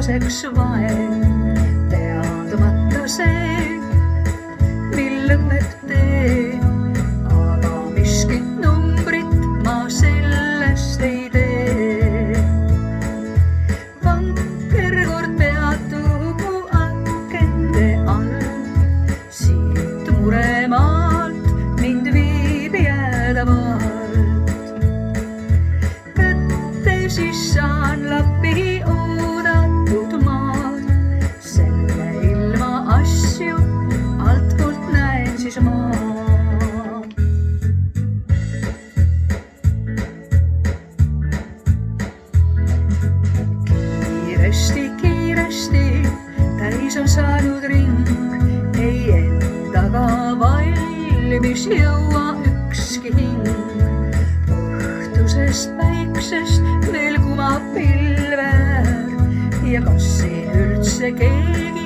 õnnetuseks vaen, teadmata see, mil lõpeb tee, aga miskit numbrit ma sellest ei tee. Vanker kord peatub mu akende all, siit Muremaalt mind viib jäädavalt. Kätte siis saan Lappi oodatud maad, selle ilma asju altpoolt näen siis ma. Kiiresti täis on saanud ring, ei endaga valmis jõua ükski hing. Õhtusest päiksest veel kumab pilver ja kas siin üldse keegi